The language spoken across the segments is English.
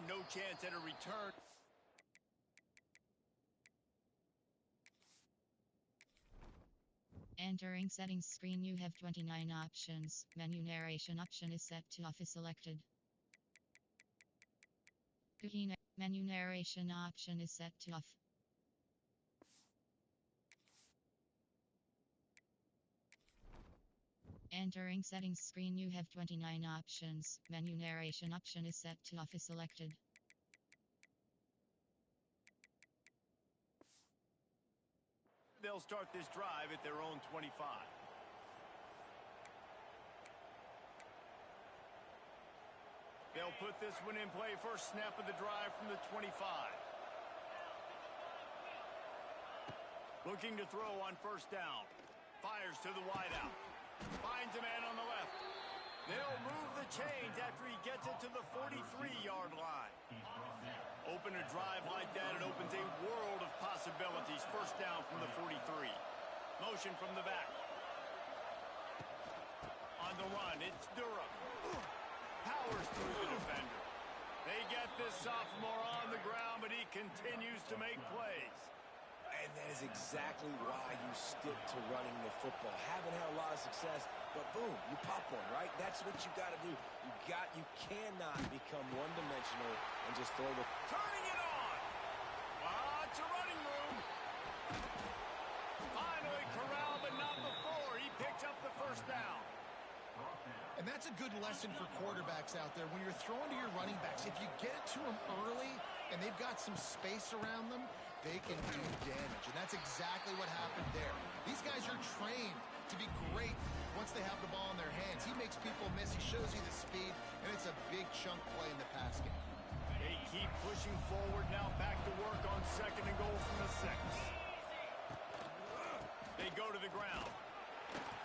And no chance at a return. Entering settings screen, you have 29 options. Menu narration option is set to off is selected. Menu narration option is set to off. Entering settings screen, you have 29 options. Menu narration option is set to off is selected. They'll start this drive at their own 25. They'll put this one in play. First snap of the drive from the 25. Looking to throw on first down. Fires to the wideout. Finds a man on the left. They'll move the chains after he gets it to the 43-yard line. Open a drive like that, it opens a world of possibilities. First down from the 43. Motion from the back. On the run, it's Durham. Powers through the defender. They get this sophomore on the ground, but he continues to make plays. And that is exactly why you stick to running the football. Haven't had a lot of success, but boom, you pop one, right? That's what you got to do. You cannot become one-dimensional and just throw the... Turning it on! Lots of running room. Finally corralled, but not before. He picks up the first down. And that's a good lesson for quarterbacks out there. When you're throwing to your running backs, if you get it to them early and they've got some space around them, they can do damage. And that's exactly what happened there. These guys are trained to be great once they have the ball in their hands. He makes people miss. He shows you the speed, and it's a big chunk play in the pass game. They keep pushing forward now. Back to work on second and goal from the 6. They go to the ground.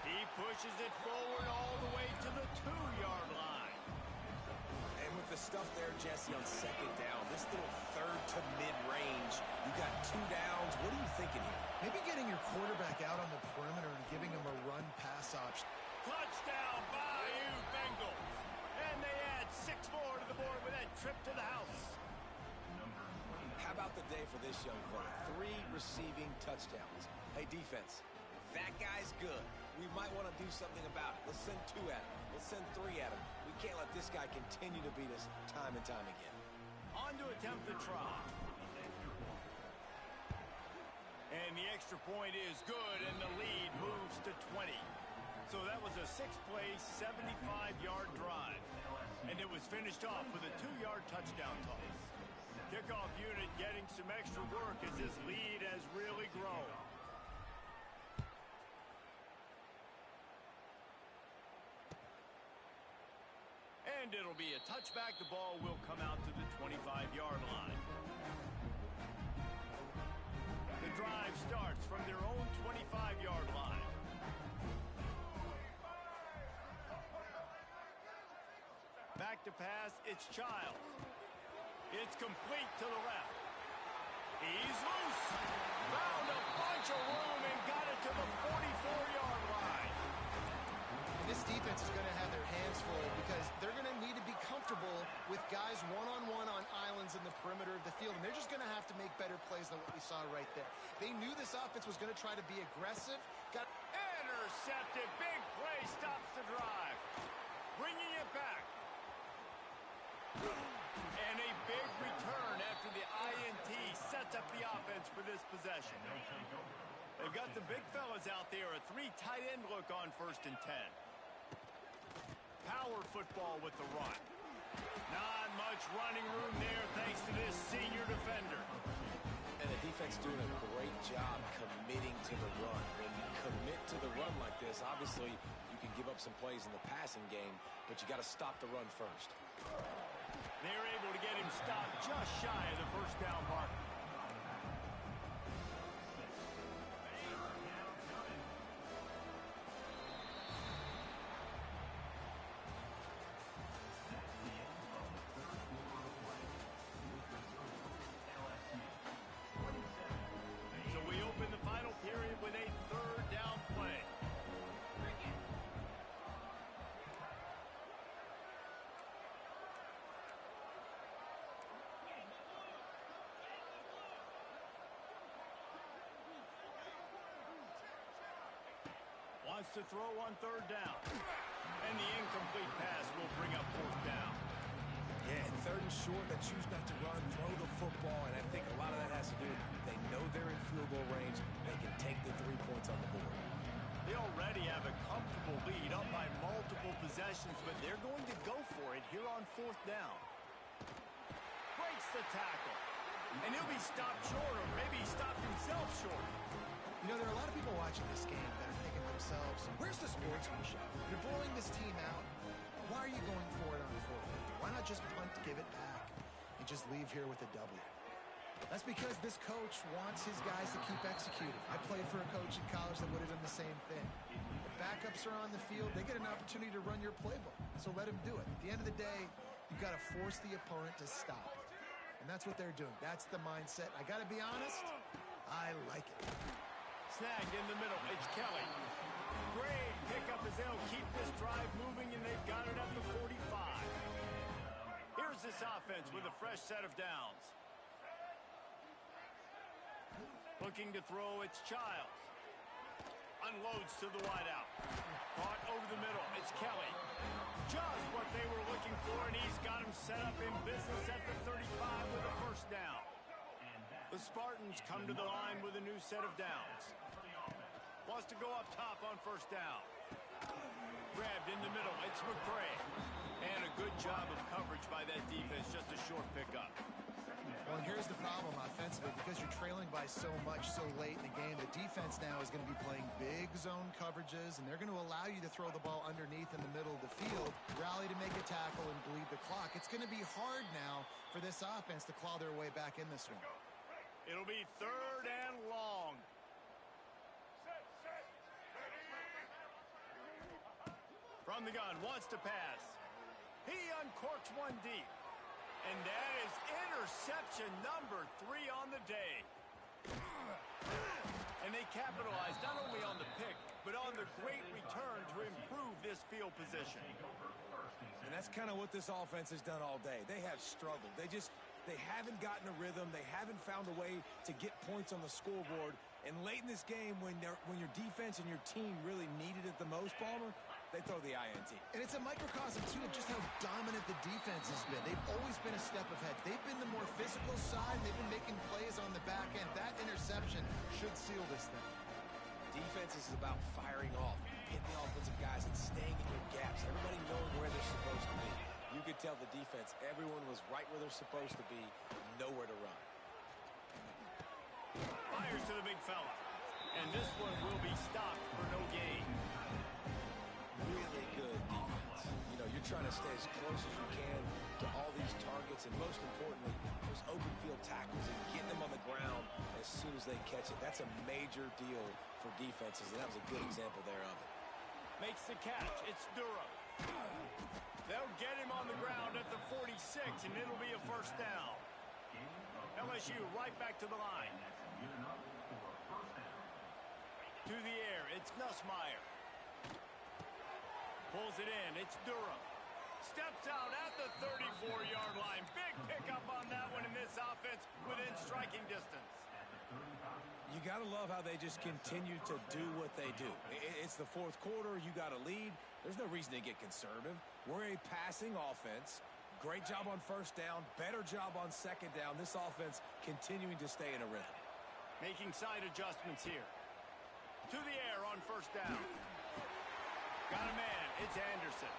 He pushes it forward all the way to the 2-yard line. And with the stuff there, Jesse, on second down, this little third to mid-range, you got 2 downs. What are you thinking here? Maybe getting your quarterback out on the perimeter and giving him a run-pass option. Touchdown, Bayou Bengals. And they add 6 more to the board with that trip to the house. How about the day for this young fella? 3 receiving touchdowns. Hey, defense, that guy's good. We might want to do something about it. Let's send 2 at him. Let's send 3 at him. We can't let this guy continue to beat us time and time again. On to attempt the try. And the extra point is good, and the lead moves to 20. So that was a 6-play, 75-yard drive. And it was finished off with a 2-yard touchdown toss. Kickoff unit getting some extra work as this lead has really grown. And it'll be a touchback. The ball will come out to the 25-yard line. The drive starts from their own 25-yard line. Back to pass, it's Childs. It's complete to the left. He's loose. Found a bunch of room and got it to the 44-yard line. This defense is going to have their hands full because they're going to need to be comfortable with guys one-on-one on islands in the perimeter of the field, and they're just going to have to make better plays than what we saw right there. They knew this offense was going to try to be aggressive. Got intercepted. Big play stops the drive. Bringing it back. And a big return after the INT sets up the offense for this possession. They've got the big fellas out there. A 3 tight end look on 1st and 10. Power football with the run. Not much running room there thanks to this senior defender. And the defense doing a great job committing to the run. When you commit to the run like this, obviously you can give up some plays in the passing game, but you got to stop the run first. They're able to get him stopped just shy of the first down marker. So we open the final period with a 3rd down play. wants to throw on third down. And the incomplete pass will bring up fourth down. Yeah, third and short, they choose not to run, throw the football, and I think a lot of that has to do with they know they're in field goal range. They can take the 3 points on the board. They already have a comfortable lead up by multiple possessions, but they're going to go for it here on fourth down. Breaks the tackle. And he'll be stopped short, or maybe he stopped himself short. You know, there are a lot of people watching this game that are thinking to themselves, where's the sportsmanship? You're blowing this team out. Why are you going for it on fourth? Why not just punt, give it back, and just leave here with a W? That's because this coach wants his guys to keep executing. I played for a coach in college that would have done the same thing. The backups are on the field. They get an opportunity to run your playbook, so let them do it. At the end of the day, you've got to force the opponent to stop. And that's what they're doing. That's the mindset. I got to be honest, I like it. Snagged in the middle. It's Kelly. Great pickup as they'll keep this drive moving, and they've got it at the 45. Here's this offense with a fresh set of downs. Looking to throw, it's Childs. Unloads to the wideout. Caught over the middle. It's Kelly. Just what they were looking for, and he's got him set up in business at the 35 with a first down. The Spartans come to the line with a new set of downs. Wants to go up top on first down. Grabbed in the middle. It's McCray. And a good job of coverage by that defense. Just a short pickup. Well, and here's the problem offensively. Because you're trailing by so much so late in the game, the defense now is going to be playing big zone coverages, and they're going to allow you to throw the ball underneath in the middle of the field, rally to make a tackle, and bleed the clock. It's going to be hard now for this offense to claw their way back in this one. It'll be third and long. From the gun, wants to pass. He uncorks one deep. And that is interception number 3 on the day. And they capitalized not only on the pick, but on the great return to improve this field position. And that's kind of what this offense has done all day. They have struggled. They haven't gotten a rhythm. They haven't found a way to get points on the scoreboard. And late in this game, when your defense and your team really needed it the most, Palmer, they throw the INT. And it's a microcosm, too, of just how dominant the defense has been. They've always been a step ahead. They've been the more physical side. They've been making plays on the back end. That interception should seal this thing. Defense is about firing off, hitting the offensive guys, and staying in your gaps. Everybody knowing where they're supposed to be. You could tell the defense, everyone was right where they're supposed to be, nowhere to run. Fires to the big fella. And this one will be stopped for no gain. Really good defense. You know, you're trying to stay as close as you can to all these targets, and most importantly, those open field tackles and getting them on the ground as soon as they catch it. That's a major deal for defenses, and that was a good example there of it. Makes the catch. It's Durham. They'll get him on the ground at the 46, and it'll be a first down. LSU right back to the line. To the air, it's Nussmeier. Pulls it in, it's Durham. Steps out at the 34-yard line. Big pickup on that one in this offense within striking distance. You got to love how they just continue to do what they do. It's the fourth quarter. You got a lead. There's no reason to get conservative. We're a passing offense. Great job on first down. Better job on second down. This offense continuing to stay in a rhythm. Making side adjustments here. To the air on first down. Got a man. It's Anderson.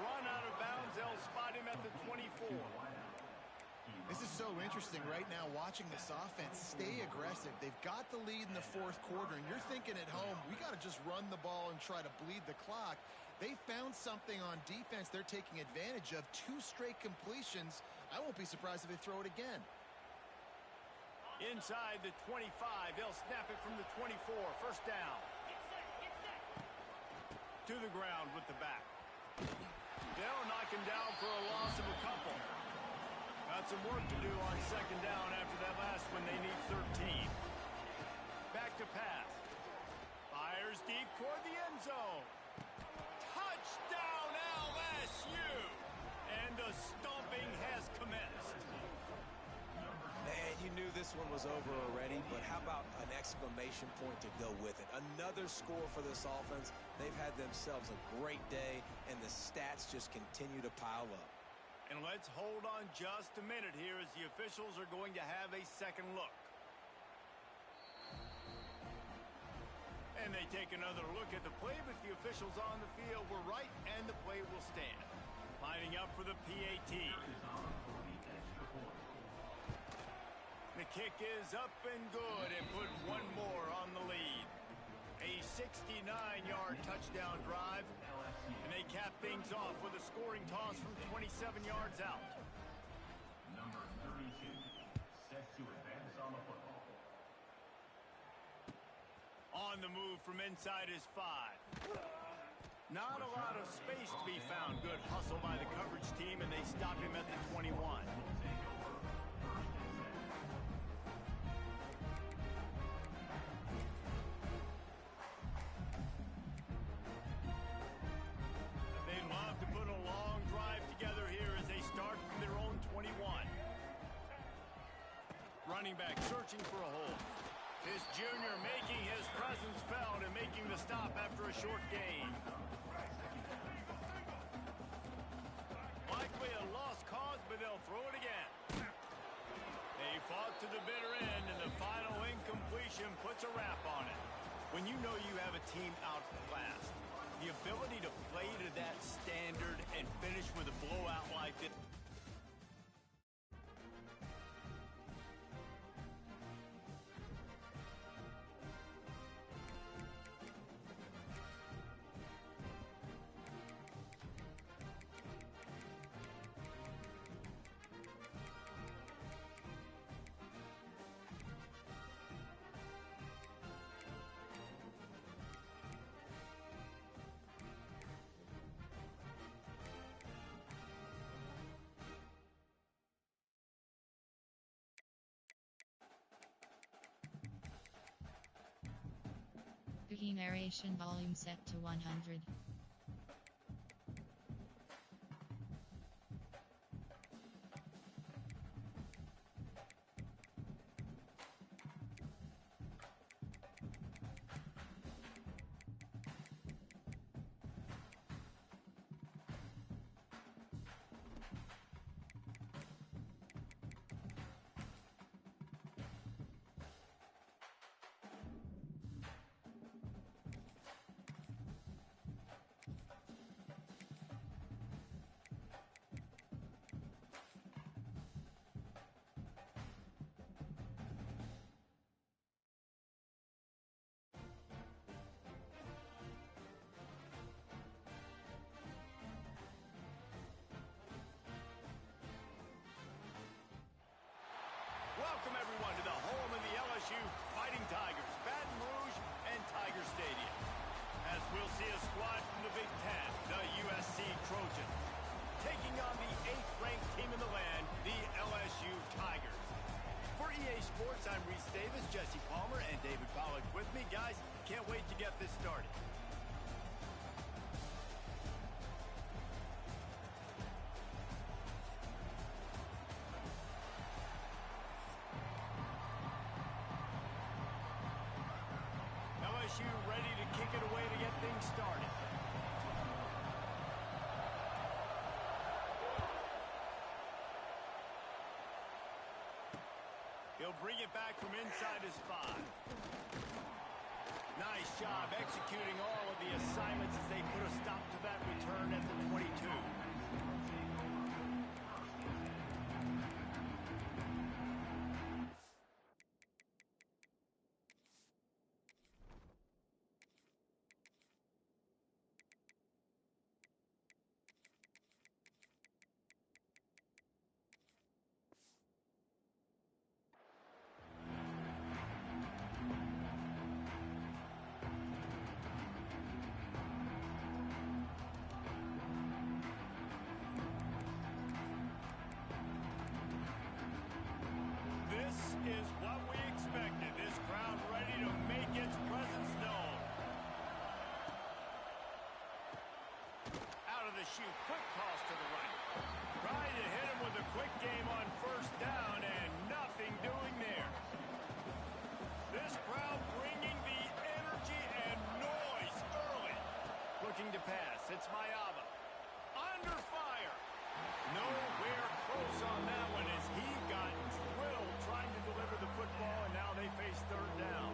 Run out of bounds. They'll spot him at the 24. This is so interesting right now watching this offense stay aggressive. They've got the lead in the fourth quarter, and you're thinking at home, we got to just run the ball and try to bleed the clock. They found something on defense they're taking advantage of. 2 straight completions. I won't be surprised if they throw it again. Inside the 25, they'll snap it from the 24. First down. To the ground with the back. They'll knock him down for a loss of a couple. Got some work to do on second down after that last one. They need 13. Back to pass. Fires deep toward the end zone. Touchdown LSU! And the stomping has commenced. And you knew this one was over already, but how about an exclamation point to go with it? Another score for this offense. They've had themselves a great day, and the stats just continue to pile up. And let's hold on just a minute here as the officials are going to have a second look. And they take another look at the play, but the officials on the field were right, and the play will stand. Lining up for the PAT. The kick is up and good and put one more on the lead. A 69-yard touchdown drive, and they cap things off with a scoring toss from 27 yards out. Number 32, set to advance on the football. On the move from inside his 5. Not a lot of space to be found. Good hustle by the coverage team, and they stop him at the 21. They love to put a long drive together here as they start from their own 21. Running back searching for a hole. This junior making his presence felt and making the stop after a short gain. Likely a lost cause, but they'll throw it again. They fought to the bitter end, and the final incompletion puts a wrap on it. When you know you have a team outclassed, the ability to play to that standard and finish with a blowout like this. Cookie narration volume set to 100. Welcome, everyone, to the home of the LSU Fighting Tigers, Baton Rouge and Tiger Stadium. As we'll see a squad from the Big Ten, the USC Trojans, taking on the 8th-ranked team in the land, the LSU Tigers. For EA Sports, I'm Reese Davis, Jesse Palmer, and David Pollack with me. Guys, can't wait to get this started. LSU ready to kick it away to get things started. He'll bring it back from inside his 5. Nice job executing all of the assignments as they put a stop to that return at the 22. Is what we expected. This crowd ready to make its presence known. Out of the chute, quick toss to the right. Trying to hit him with a quick game on first down, and nothing doing there. This crowd bringing the energy and noise early. Looking to pass. It's Mayaba. Under fire. Nowhere close on that one as he got drilled trying to deliver the football, and now they face third down.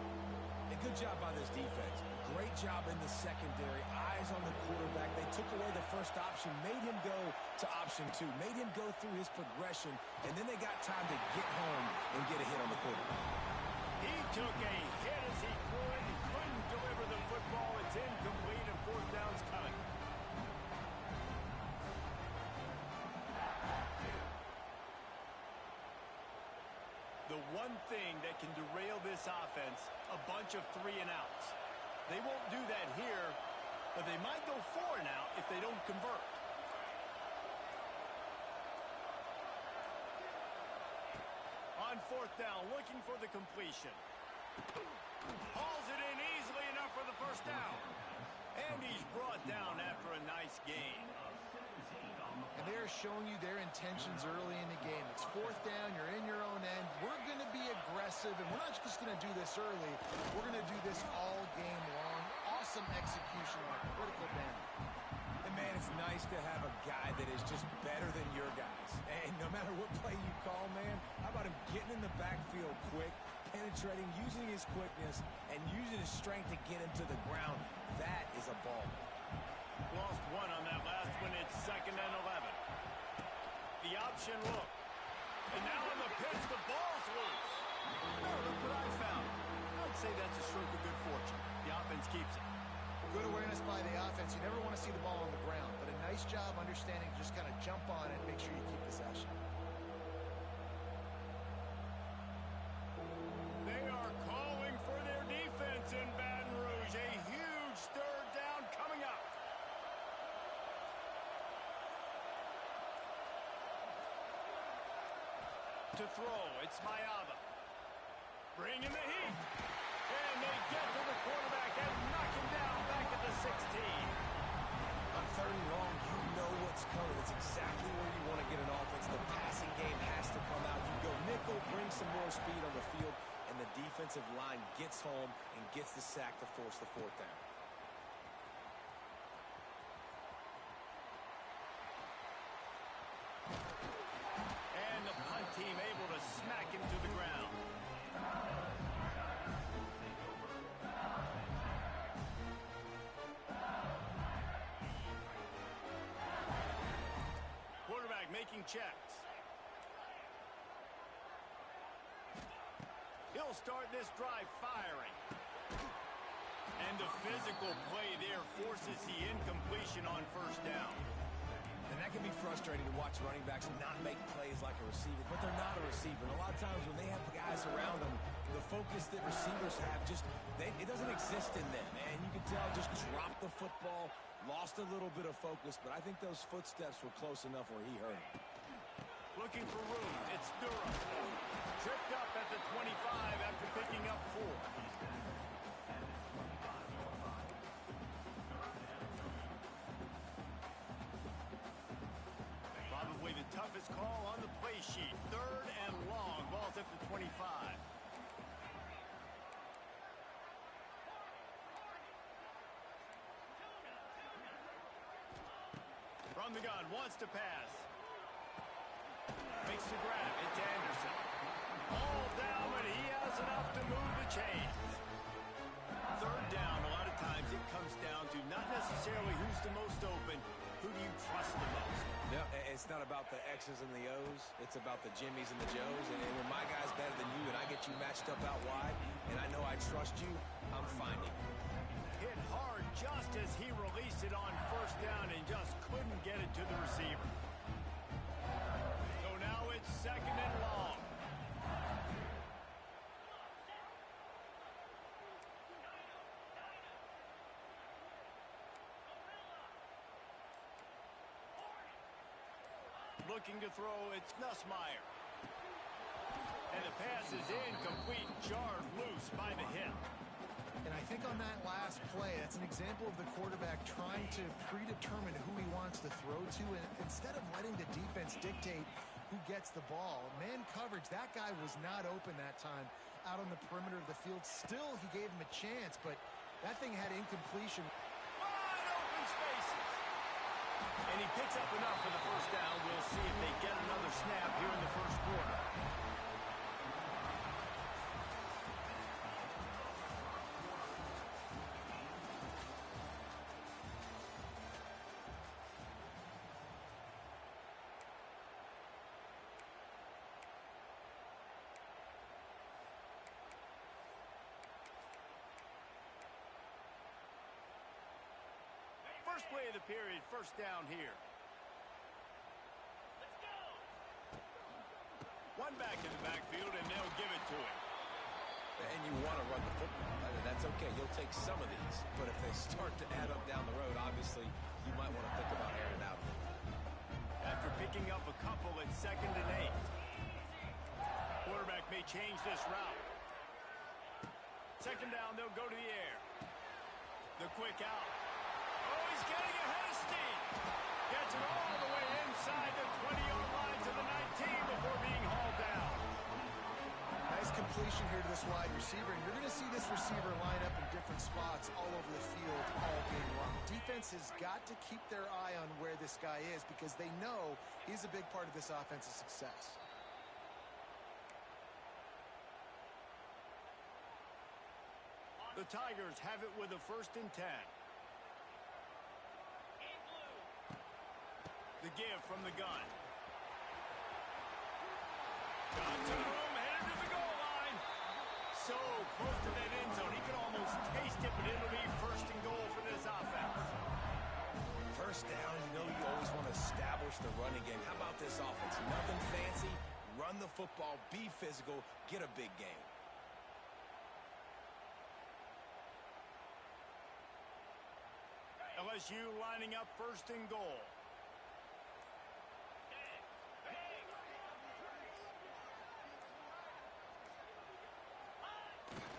A good job by this defense. Great job in the secondary. Eyes on the quarterback. They took away the first option, made him go to option 2, made him go through his progression, and then they got time to get home and get a hit on the quarterback. He took a hit as he threw it and couldn't deliver the football. It's incomplete, and fourth down's coming. The one thing that can derail this offense, a bunch of 3-and-outs. They won't do that here, but they might go 4-and-out if they don't convert. On fourth down, looking for the completion. Hauls it in easily enough for the first down. And he's brought down after a nice gain. And they're showing you their intentions early in the game. It's fourth down. You're in your own end. We're going to be aggressive, and we're not just going to do this early. We're going to do this all game long. Awesome execution on a critical down. And, man, it's nice to have a guy that is just better than your guys. And no matter what play you call, man, how about him getting in the backfield quick, penetrating, using his quickness, and using his strength to get him to the ground. That is a ball. Lost one on that last one. It's 2nd and 11. The option look. And now on the pitch, the ball's loose. Oh, look what I found. I'd say that's a stroke of good fortune. The offense keeps it. Good awareness by the offense. You never want to see the ball on the ground, but a nice job understanding to just kind of jump on it and make sure you keep possession. They are calling for their defense in Baton Rouge. A huge third down coming up. To throw, it's Mayaba. Bringing the heat. And they get to the quarterback and knock him down back at the 16. On 3rd and long, you know what's coming. It's exactly where you want to get an offense. The passing game has to come out. You go nickel, bring some more speed on the field, and the defensive line gets home and gets the sack to force the fourth down. And the punt team able to smack him to the ground. Quarterback making checks. He'll start this drive firing. And the physical play there forces the incompletion on first down. And that can be frustrating to watch running backs not make plays like a receiver, but they're not a receiver. And a lot of times when they have guys around them, the focus that receivers have it doesn't exist in them. And you can tell just dropped the football, lost a little bit of focus, but I think those footsteps were close enough where he heard him. Looking for room. It's Durham. Tripped up at the 25 after picking up 4. Probably the toughest call on the play sheet. 3rd and long. Ball's at the 25. From the gun, wants to pass. Makes the grab. It's Anderson. All down, but he has enough to move the chains. 3rd down, a lot of times it comes down to not necessarily who's the most open, who do you trust the most? No, it's not about the X's and the O's. It's about the Jimmies and the Joes. And when my guy's better than you and I get you matched up out wide, and I know I trust you, I'm finding you. Hit hard just as he released it on first down and just couldn't get it to the receiver. So now it's 2nd and long. Looking to throw, it's Nussmeier. And the pass is incomplete, jarred loose by the hip. And I think on that last play, that's an example of the quarterback trying to predetermine who he wants to throw to, and instead of letting the defense dictate who gets the ball. Man coverage, that guy was not open that time out on the perimeter of the field. Still, he gave him a chance, but that thing had incompletion. Wide open spaces. And he picks up enough for the first down. We'll see if they get another snap here in the first quarter. First play of the period, first down here. Let's go. One back in the backfield, and they'll give it to him. And you want to run the football. That's okay. You'll take some of these. But if they start to add up down the road, obviously, you might want to think about airing out. After picking up a couple at 2nd and 8. Quarterback may change this route. 2nd down, they'll go to the air. The quick out. Oh, he's getting ahead of steam. Gets it all the way inside the 20-yard line to the 19 before being hauled down. Nice completion here to this wide receiver, and you're going to see this receiver line up in different spots all over the field all game long. Defense has got to keep their eye on where this guy is because they know he's a big part of this offense's success. The Tigers have it with a 1st and 10. The give from the gun. Got some room, headed to the goal line. So close to that end zone, he can almost taste it, but it'll be 1st and goal for this offense. First down, you know you always want to establish the running game. How about this offense? Nothing fancy. Run the football, be physical, get a big game. LSU lining up 1st and goal.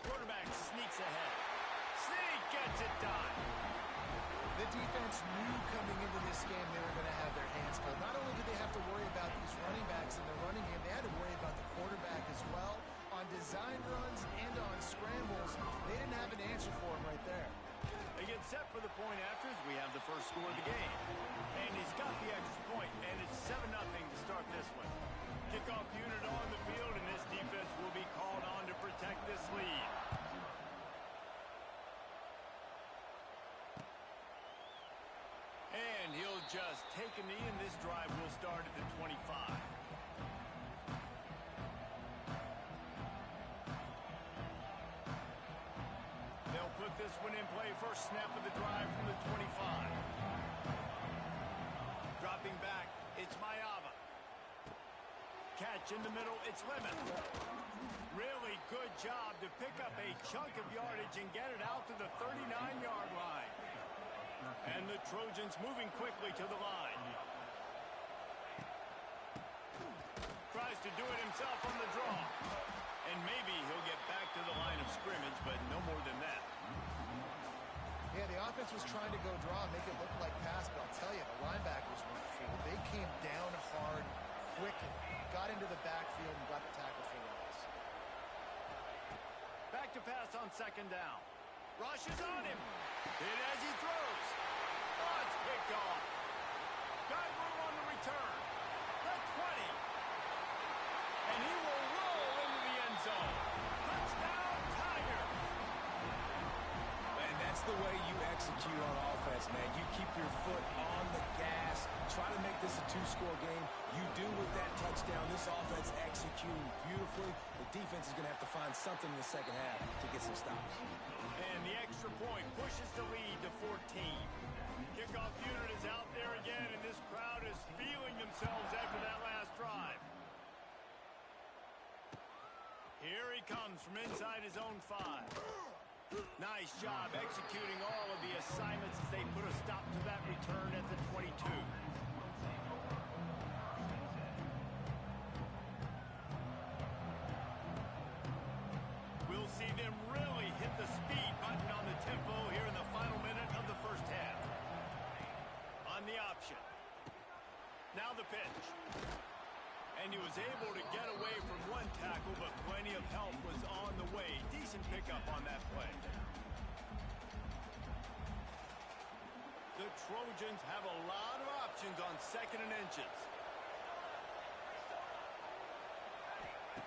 Quarterback sneaks ahead. Sneak gets it done. The defense knew coming into this game they were going to have their hands full. Not only did they have to worry about these running backs in the running game, they had to worry about the quarterback as well. On design runs and on scrambles, they didn't have an answer for him right there. They get set for the point afters. We have the first score of the game. And he's got the extra point, and it's 7-0 to start this one. Kickoff unit on the field, and this defense will be called on to protect this lead. And he'll just take a knee, and this drive will start at the 25. They'll put this one in play. First snap of the drive from the 25. Dropping back, it's Mayava. Catch in the middle, it's Lemon. Really good job to pick up a chunk of yardage and get it out to the 39-yard line. And the Trojans moving quickly to the line. Tries to do it himself on the draw. And maybe he'll get back to the line of scrimmage, but no more than that. Yeah, the offense was trying to go draw and make it look like pass, but I'll tell you, the linebackers went full. They came down hard, quickly, got into the backfield, and got the tackle for loss. Back to pass on 2nd down. Rush is on him. Hit as he throws. Oh, it's picked off. Got room on the return. The 20. And he will roll into the end zone. Touchdown, Tiger. And that's the way you execute on offense, man. You keep your foot on the gas. Try to make this a 2-score game. You do with that touchdown. This offense executing beautifully. The defense is going to have to find something in the second half to get some stops. And the extra point pushes the lead to 14. Kickoff unit is out there again, and this crowd is feeling themselves after that last drive. Here he comes from inside his own 5. Nice job executing all of the assignments as they put a stop to that return at the 22. We'll see them really hit the speed button Now the pitch. And he was able to get away from one tackle, but plenty of help was on the way. Decent pickup on that play. The Trojans have a lot of options on 2nd and inches.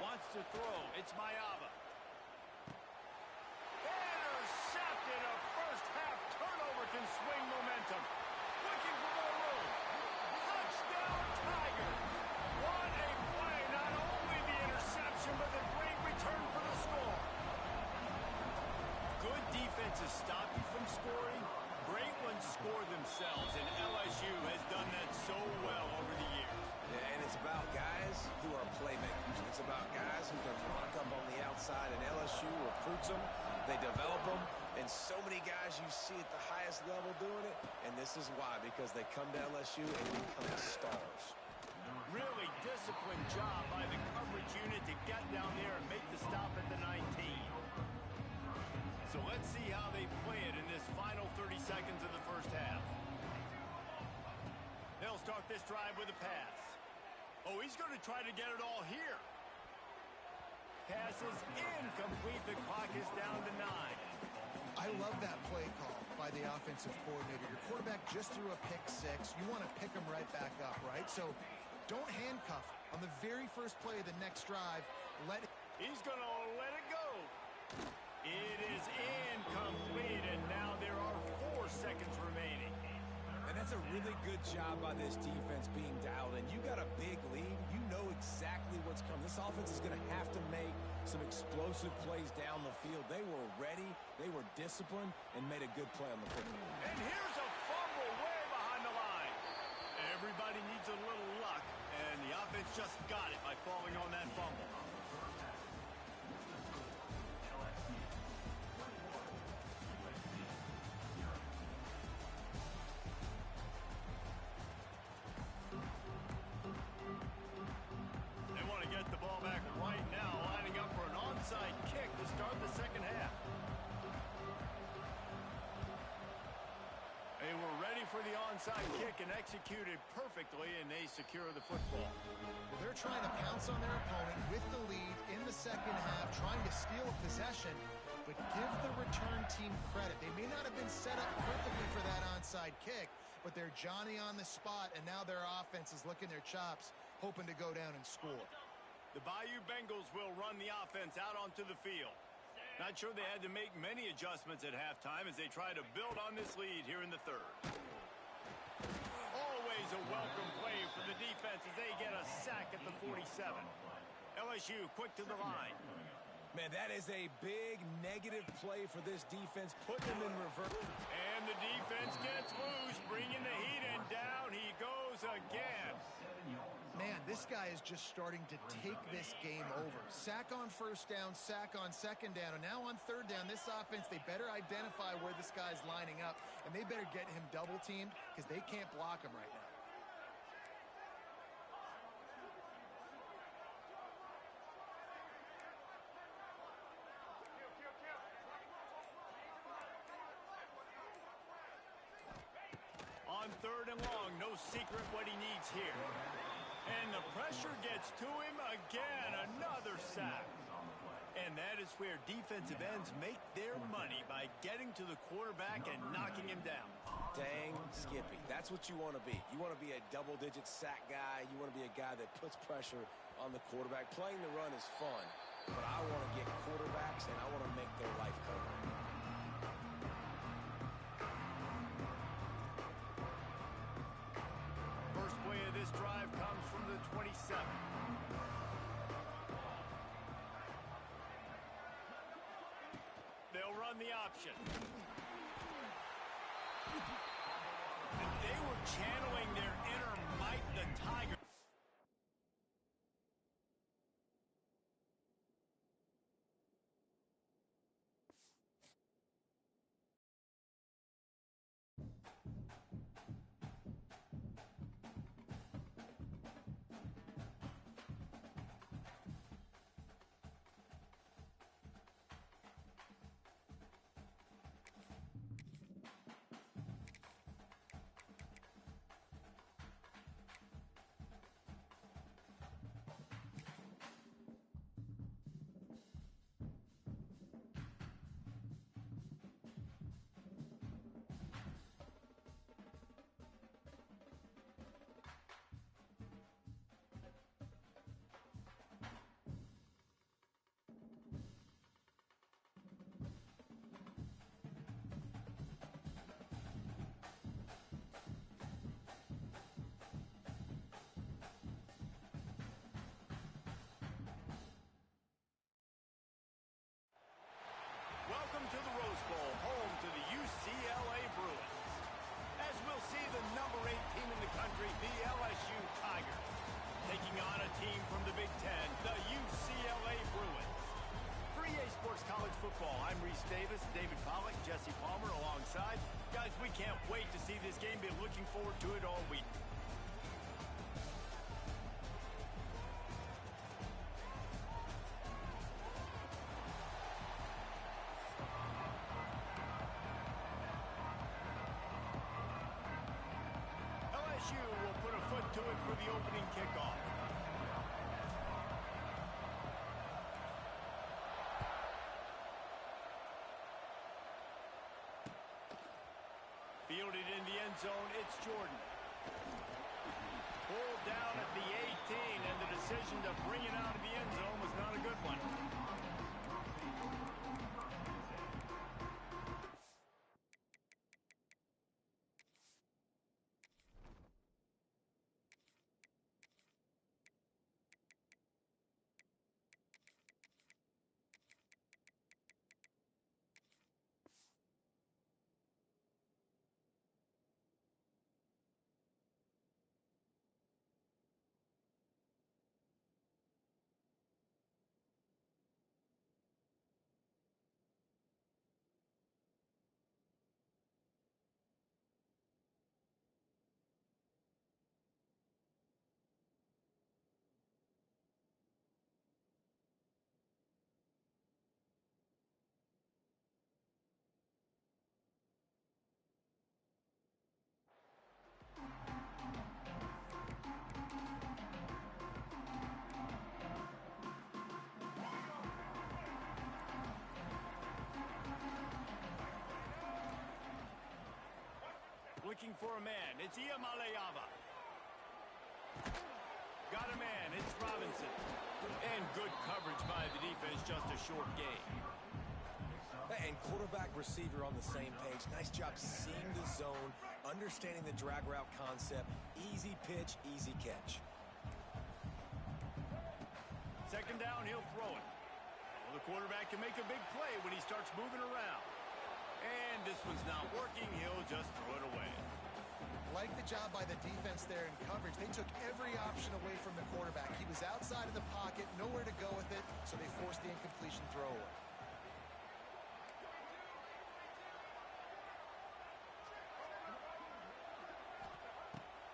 Wants to throw. It's Mayava. Intercepted. A first-half turnover can swing momentum. Looking for more room. Touchdown, Tiger. What a play. Not only the interception, but the great return for the score. Good defenses stop you from scoring. Great ones score themselves, and LSU has done that so well over the years. Yeah, and it's about guys who are playmakers. It's about guys who can rock up on the outside, and LSU recruits them, they develop them, and so many guys you see at the highest level doing it, and this is why, because they come to LSU and become stars. Really disciplined job by the coverage unit to get down there and make the stop at the 19. So let's see how they play it in this final 30 seconds of the first half. They'll start this drive with a pass. Oh, he's going to try to get it all here. Pass is incomplete. The clock is down to 9. I love that play call by the offensive coordinator. Your quarterback just threw a pick 6. You want to pick him right back up, right? So don't handcuff him. On the very first play of the next drive, He's going to let it go. It is incomplete, and now there are 4 seconds remaining. And that's a really good job by this defense being dialed in. You got a big lead. You know exactly what's coming. This offense is going to have to make some explosive plays down the field. They were ready, they were disciplined, and made a good play on the football. And here's a fumble way behind the line. Everybody needs a little luck, and the offense just got it by falling on that fumble. Onside kick and executed perfectly, and they secure the football. Well, they're trying to pounce on their opponent with the lead in the second half, trying to steal a possession, but give the return team credit. They may not have been set up perfectly for that onside kick, but they're Johnny on the spot, and now their offense is licking their chops, hoping to go down and score. The Bayou Bengals will run the offense out onto the field. Not sure they had to make many adjustments at halftime as they try to build on this lead here in the third. Always a welcome play for the defense as they get a sack at the 47. LSU quick to the line. Man, that is a big negative play for this defense, putting them in reverse. And the defense gets loose, bringing the heat, and down he goes again. Man, this guy is just starting to take this game over. Sack on first down, sack on second down, and now on third down, this offense, they better identify where this guy's lining up, and they better get him double-teamed because they can't block him right now. On third and long, no secret what he needs here. And the pressure gets to him again, another sack. And that is where defensive ends make their money, by getting to the quarterback and knocking him down. Dang, Skippy, that's what you want to be. You want to be a double-digit sack guy. You want to be a guy that puts pressure on the quarterback. Playing the run is fun, but I want to get quarterbacks, and I want to make their life better. First play of this drive comes from the 27. They'll run the option. They were channeling their inner Mike the Tiger. Welcome to the Rose Bowl, home to the UCLA Bruins. As we'll see the number 8 team in the country, the LSU Tigers, taking on a team from the Big Ten, the UCLA Bruins. For EA Sports College Football, I'm Reese Davis, David Pollack, Jesse Palmer alongside. Guys, we can't wait to see this game. Been looking forward to it all week. LSU will put a foot to it for the opening kickoff. Fielded in the end zone, it's Jordan. Pulled down at the 18, and the decision to bring it out of the end zone was not a good one. Looking for a man, it's Iamaleava. Got a man, it's Robinson. And good coverage by the defense, just a short gain. And quarterback receiver on the same page. Nice job seeing the zone, understanding the drag route concept. Easy pitch, easy catch. Second down, he'll throw it. Well, the quarterback can make a big play when he starts moving around. And this one's not working. He'll just throw it away. Like the job by the defense there in coverage. They took every option away from the quarterback. He was outside of the pocket, nowhere to go with it, so they forced the incompletion throwaway.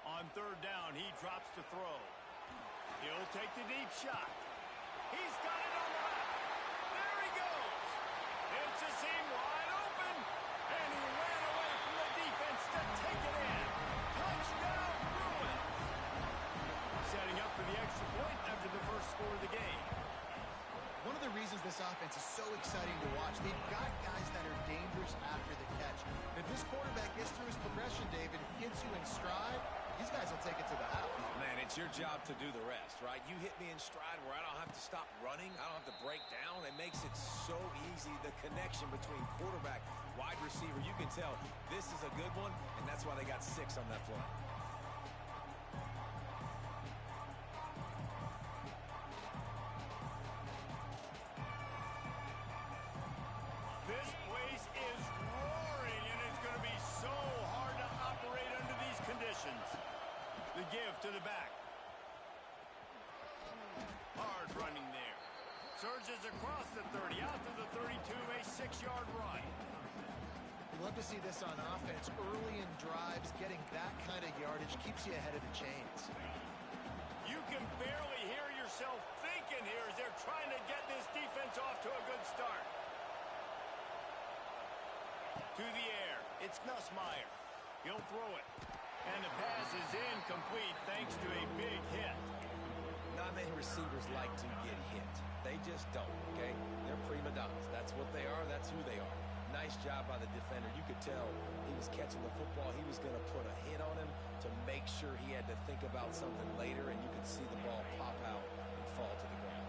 On third down, he drops to throw. He'll take the deep shot. He's got it on the left. There he goes. It's a seam wide open. And he ran away from the defense to take it in. Touchdown, Bruins. Setting up for the extra point after the first score of the game. One of the reasons this offense is so exciting to watch, they've got guys that are dangerous after the catch. If this quarterback gets through his progression, David, gets you in stride, these guys will take it to the house. Man, it's your job to do the rest, right? You hit me in stride where I don't have to stop running. I don't have to break down. It makes it so easy. The connection between quarterback, wide receiver, you can tell this is a good one, and that's why they got 6 on that play. This place is roaring, and it's going to be so hard to operate under these conditions. The give to the back. Hard running there. Surges across the 30, out to the 32, a 6-yard run. You love to see this on offense. Early in drives, getting that kind of yardage keeps you ahead of the chains. You can barely hear yourself thinking here as they're trying to get this defense off to a good start. To the air, it's Nussmeier. He'll throw it. And the pass is incomplete thanks to a big hit. Not many receivers like to get hit. They just don't, okay? They're prima donnas. That's what they are. That's who they are. Nice job by the defender. You could tell he was catching the football. He was going to put a hit on him to make sure he had to think about something later, and you could see the ball pop out and fall to the ground.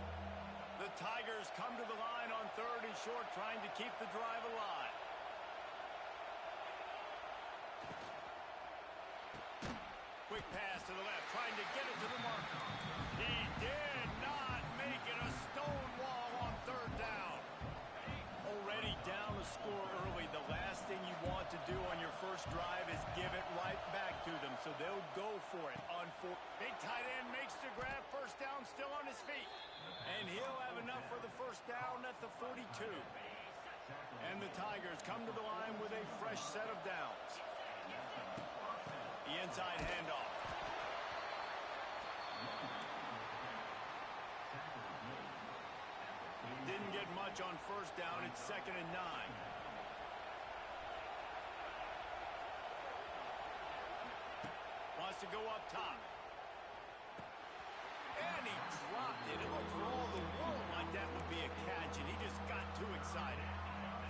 The Tigers come to the line on 3rd and short, trying to keep the drive alive. Quick pass to the left, trying to get it to the marker. He did not make it. A stone wall on 3rd down. Already down a score early, the last thing you want to do on your first drive is give it right back to them, so they'll go for it on fourth. Big tight end makes the grab, first down, still on his feet. And he'll have enough for the first down at the 42. And the Tigers come to the line with a fresh set of downs. The inside handoff. Didn't get much on first down. It's 2nd and 9. Wants to go up top. And he dropped it. It looked for all the world like that would be a catch, and he just got too excited.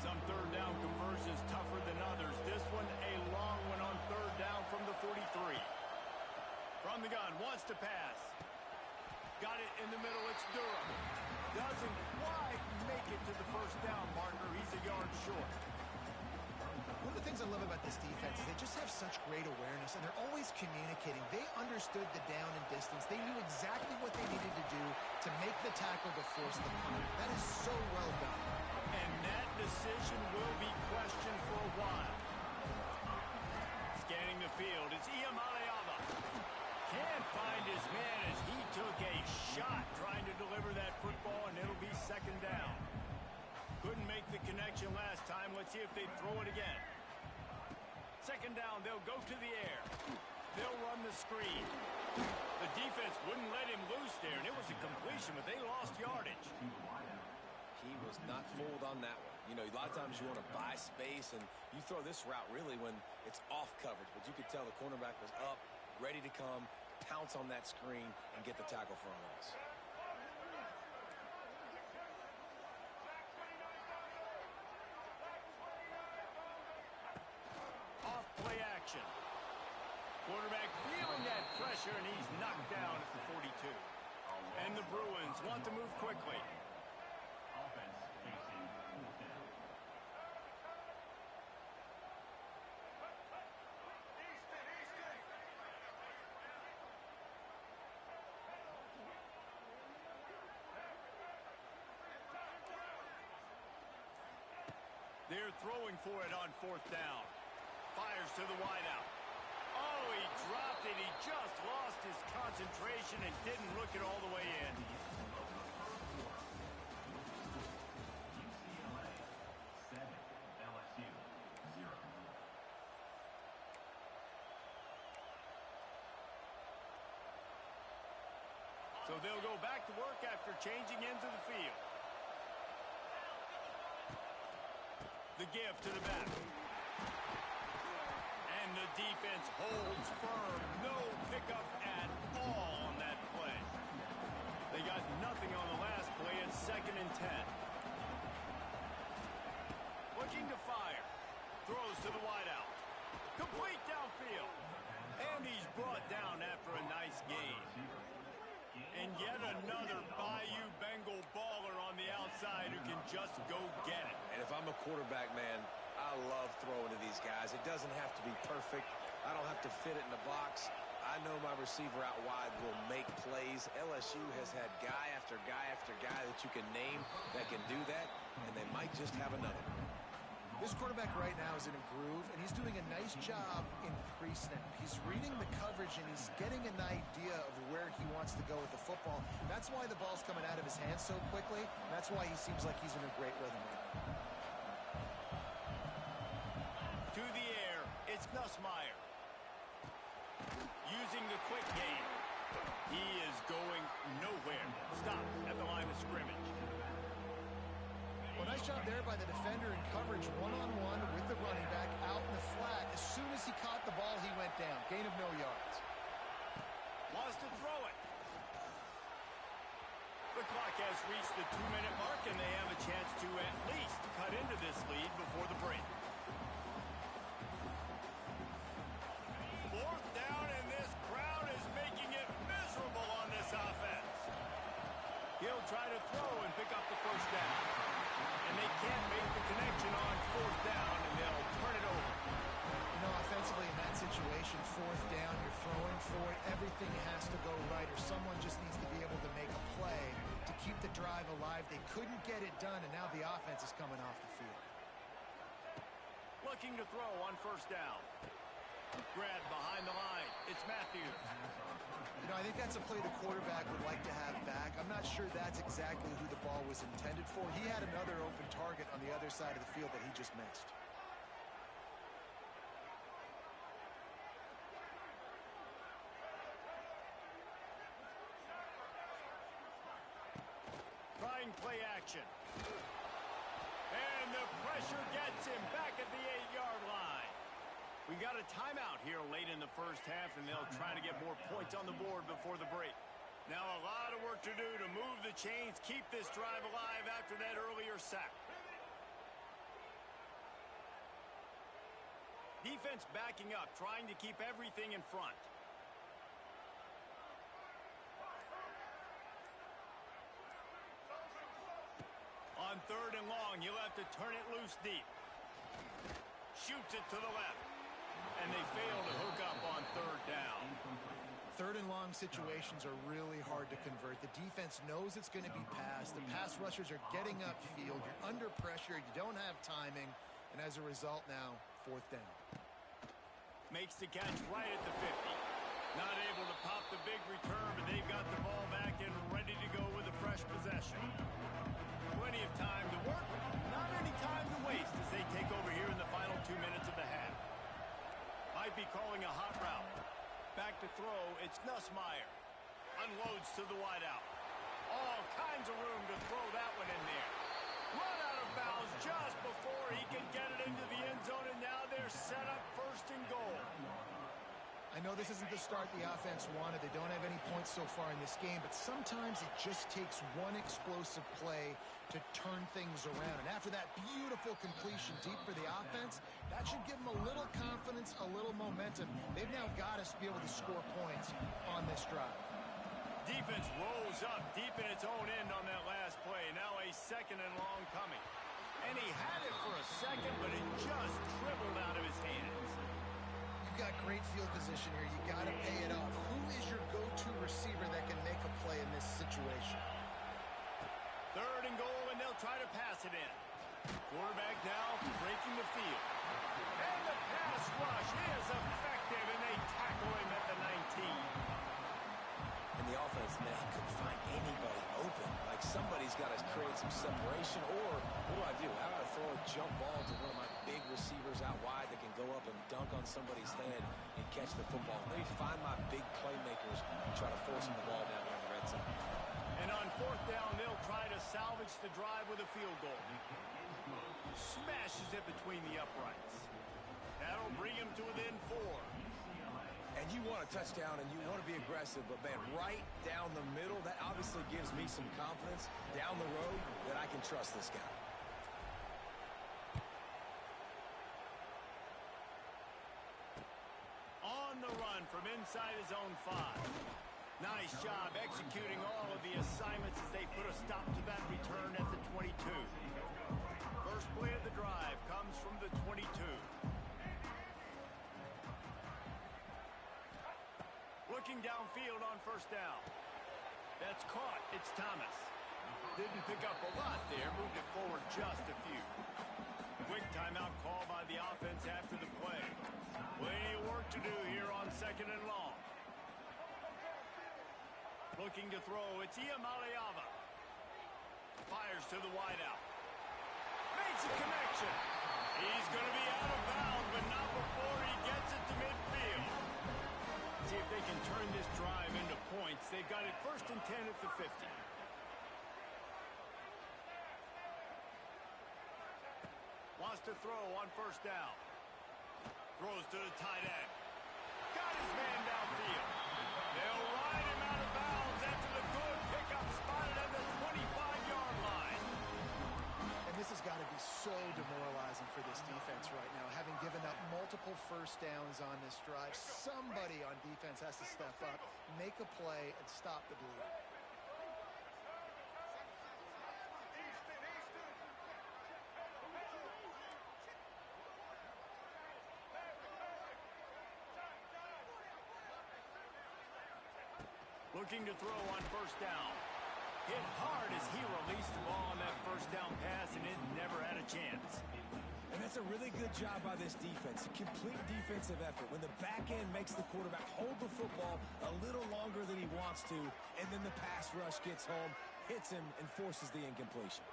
Some third down conversions tougher than others. This one a long one on third down from the 43. From the gun, wants to pass. Got it in the middle. It's Durham. Doesn't quite make it to the first down marker. He's a yard short. One of the things I love about this defense is they just have such great awareness, and they're always communicating. They understood the down and distance. They knew exactly what they needed to do to make the tackle to force the punt. That is so well done. And that decision will be questioned for a while. Scanning the field, it's Iamaleava. Can't find his man as he took a shot trying to deliver that football, and it'll be 2nd down. Couldn't make the connection last time. Let's see if they throw it again. 2nd down, they'll go to the air. They'll run the screen. The defense wouldn't let him loose there, and it was a completion, but they lost yardage. He was not fooled on that one. You know, a lot of times you want to buy space, and you throw this route really when it's off coverage. But you could tell the cornerback was up, ready to come, pounce on that screen, and get the tackle for a loss. Off play action. Quarterback feeling that pressure, and he's knocked down at the 42. And the Bruins want to move quickly. Offense facing 4th down. They're throwing for it on 4th down. Fires to the wideout. Oh, he dropped it. He just lost his concentration and didn't look it all the way in. UCLA 7, LSU 0. So they'll go back to work after changing into the field. The give to the back. And the defense holds firm. No pickup at all on that play. They got nothing on the last play. It's 2nd and 10. Looking to fire. Throws to the wideout. Complete downfield. And he's brought down after a nice gain. And yet another Bayou Bengal baller on the outside who can just go get it. And if I'm a quarterback, man, I love throwing to these guys. It doesn't have to be perfect. I don't have to fit it in the box. I know my receiver out wide will make plays. LSU has had guy after guy after guy that you can name that can do that, and they might just have another. This quarterback right now is in a groove, and he's doing a nice job in pre-snap. He's reading the coverage, and he's getting an idea of where he wants to go with the football. That's why the ball's coming out of his hands so quickly. That's why he seems like he's in a great rhythm right now. To the air, it's Nussmeier. Using the quick game. He is going nowhere. Stop at the line of scrimmage. Well, nice job there by the defender in coverage one-on-one with the running back out in the flat. As soon as he caught the ball, he went down. Gain of no yards. Wants to throw it. The clock has reached the 2-minute mark, and they have a chance to at least cut into this lead before the break. 4th down, and this crowd is making it miserable on this offense. He'll try to throw and pick up the first down. And they can't make the connection on 4th down, and they'll turn it over. You know, offensively in that situation, 4th down, you're throwing for it. Everything has to go right, or someone just needs to be able to make a play to keep the drive alive. They couldn't get it done, and now the offense is coming off the field. Looking to throw on first down. Grab behind the line. It's Matthews. You know, I think that's a play the quarterback would like to have back. I'm not sure that's exactly who the ball was intended for. He had another open target on the other side of the field that he just missed. Trying play action. And the pressure gets him back at the 8-yard line. We got a timeout here late in the first half, and they'll try to get more points on the board before the break. Now a lot of work to do to move the chains, keep this drive alive after that earlier sack. Defense backing up, trying to keep everything in front. On third and long, you'll have to turn it loose deep. Shoots it to the left. And they fail to hook up on third down. Third and long situations are really hard to convert. The defense knows it's going to be passed. The pass rushers are getting upfield. You're under pressure. You don't have timing. And as a result now, fourth down. Makes the catch right at the 50. Not able to pop the big return, but they've got the ball back and ready to go with a fresh possession. Plenty of time to work, not any time to waste as they take over here in the final 2 minutes of the half. Might be calling a hot route. Back to throw, it's Nussmeier. Unloads to the wideout. All kinds of room to throw that one in there. Run out of bounds just before he can get it into the end zone, and now they're set up first and goal. I know this isn't the start the offense wanted. They don't have any points so far in this game, but sometimes it just takes one explosive play to turn things around. And after that beautiful completion deep for the offense, that should give them a little confidence, a little momentum. They've now got us to be able to score points on this drive. Defense rolls up deep in its own end on that last play. Now a second and long coming. And he had it for a second, but it just dribbled out of his hands. You've got great field position here. You got to pay it off. Who is your go-to receiver that can make a play in this situation? Third and goal, and they'll try to pass it in. Quarterback now breaking the field. And the pass rush is effective, and they tackle him at the 19. And the offense, man, he couldn't find anybody open. Like somebody's got to create some separation, or what do? How about I throw a jump ball to one of my big receivers out wide that can go up and dunk on somebody's head and catch the football? Maybe find my big playmakers and try to force them the ball down here in the red zone. And on fourth down, they'll try to salvage the drive with a field goal. Smashes it between the uprights. That'll bring him to within 4. And you want a touchdown and you want to be aggressive, but man, right down the middle, that obviously gives me some confidence down the road that I can trust this guy. On the run from inside his own 5. Nice job executing all of the assignments as they put a stop to that return at the 22. First play of the drive comes from the 22. Looking downfield on first down. That's caught. It's Thomas. Didn't pick up a lot there. Moved it forward just a few. Quick timeout call by the offense after the play. Plenty of work to do here on second and long. Looking to throw. It's Iamaleava. Fires to the wideout. Makes a connection. He's going to be out of bounds, but not before he gets it to midfield. See if they can turn this drive into points. They've got it first and 10 at the 50. Wants to throw on first down. Throws to the tight end. Got his man downfield. They'll ride him out of bounds after the good pickup spotted at the 25-yard line. And this has got to be so demoralizing for this defense right now, having given up multiple first downs on this drive. Somebody on defense has to step up, make a play, and stop the bleeding. Looking to throw on first down. Hit hard as he released the ball on that first down pass, and it never had a chance. And that's a really good job by this defense. A complete defensive effort. When the back end makes the quarterback hold the football a little longer than he wants to, and then the pass rush gets home, hits him, and forces the incompletion.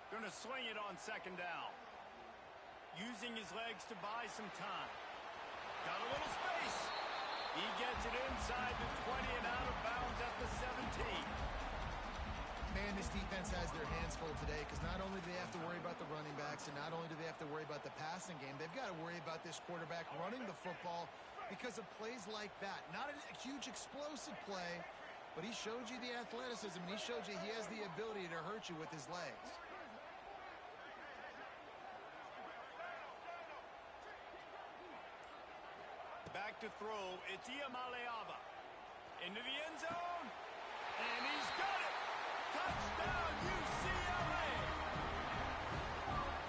Going to swing it on second down. Using his legs to buy some time. Got a little space. He gets it inside the 20 and out of bounds at the 17. Man, this defense has their hands full today because not only do they have to worry about the running backs and not only do they have to worry about the passing game, they've got to worry about this quarterback running the football because of plays like that. Not a huge explosive play, but he showed you the athleticism and he showed you he has the ability to hurt you with his legs. Back to throw, it's Iamaleava. Into the end zone, and he's got it! Touchdown, UCLA!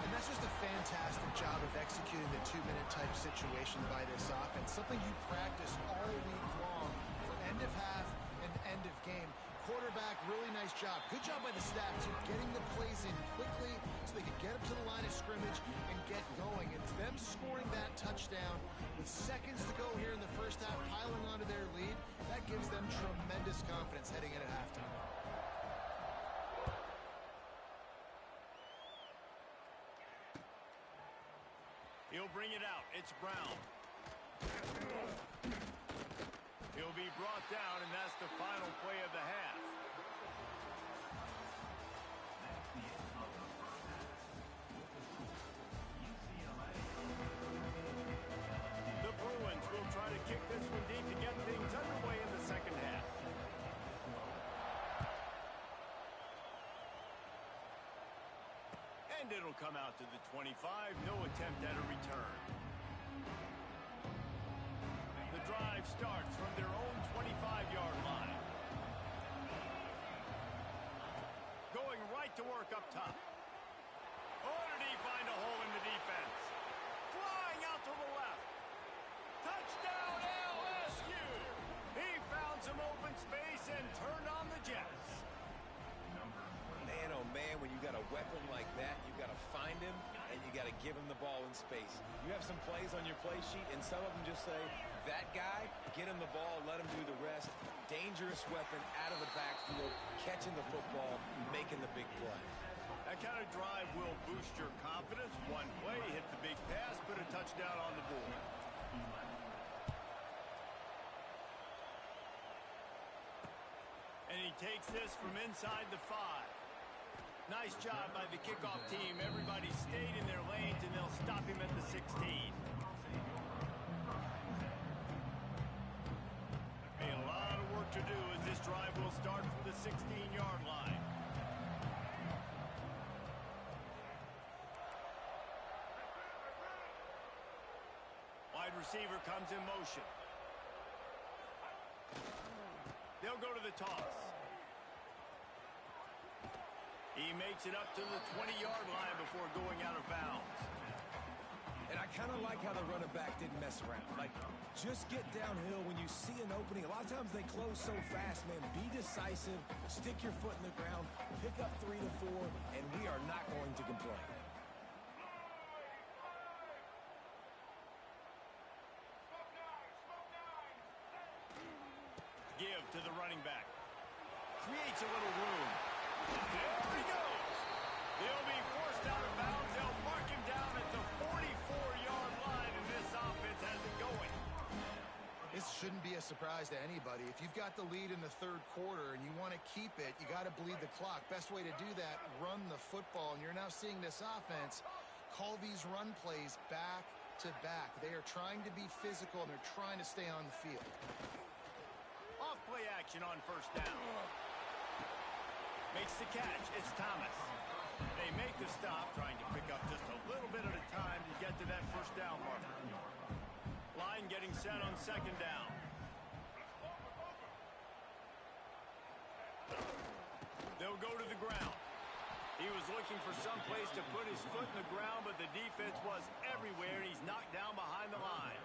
And that's just a fantastic job of executing the two-minute type situation by this offense. Something you practice all week long for end of half and end of game. Quarterback, really nice job. Good job by the staff, too, getting the plays in quickly so they could get up to the line of scrimmage and get going. It's them scoring that touchdown with seconds to go here in the first half, piling onto their lead. That gives them tremendous confidence heading in at halftime. He'll bring it out. It's Brown. He'll be brought down, and that's the final play of the half. The Bruins will try to kick this one deep to get things underway in the second half. And it'll come out to the 25. No attempt at a return. The drive starts from their own 25-yard line. Going right to work up top. Oh, did he find a hole in the defense? Flying out to the left. Touchdown, LSU! He found some open space and turned on the Jets. Man, oh man, when you got a weapon like that, you got to find him and you got to give him the ball in space. You have some plays on your play sheet, and some of them just say, that guy, get him the ball, let him do the rest. Dangerous weapon out of the backfield, catching the football, making the big play. That kind of drive will boost your confidence. One play, hit the big pass, put a touchdown on the board. And he takes this from inside the 5. Nice job by the kickoff team. Everybody stayed in their lanes, and they'll stop him at the 16. A lot of work to do as this drive will start from the 16-yard line. Wide receiver comes in motion. They'll go to the toss. He makes it up to the 20-yard line before going out of bounds. And I kind of like how the running back didn't mess around. Like, just get downhill when you see an opening. A lot of times they close so fast, man. Be decisive, stick your foot in the ground, pick up 3 to 4, and we are not going to complain. Give to the running back. Creates a little room. There he goes. They'll be forced out of bounds. They'll mark him down at the 44-yard line, and this offense has it going. This shouldn't be a surprise to anybody. If you've got the lead in the third quarter and you want to keep it, you got to bleed the clock. Best way to do that, run the football. And you're now seeing this offense call these run plays back to back. They are trying to be physical, and they're trying to stay on the field. Off-play action on first down. Makes the catch. It's Thomas. They make the stop, trying to pick up just a little bit at a time to get to that first down marker. Line getting set on second down. They'll go to the ground. He was looking for some place to put his foot in the ground, but the defense was everywhere, and he's knocked down behind the line.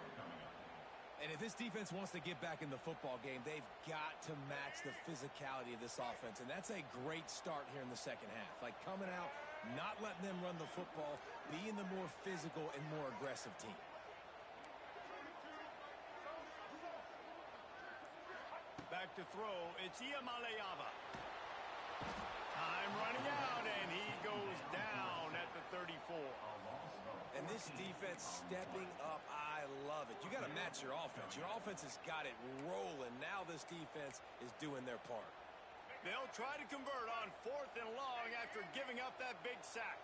And if this defense wants to get back in the football game, they've got to match the physicality of this offense. And that's a great start here in the second half. Like coming out, not letting them run the football, being the more physical and more aggressive team. Back to throw, it's Iamaleava. Time running out, and he goes down at the 34. And this defense stepping up, I love it. You got to match your offense. Your offense has got it rolling. Now this defense is doing their part. They'll try to convert on 4th and long after giving up that big sack.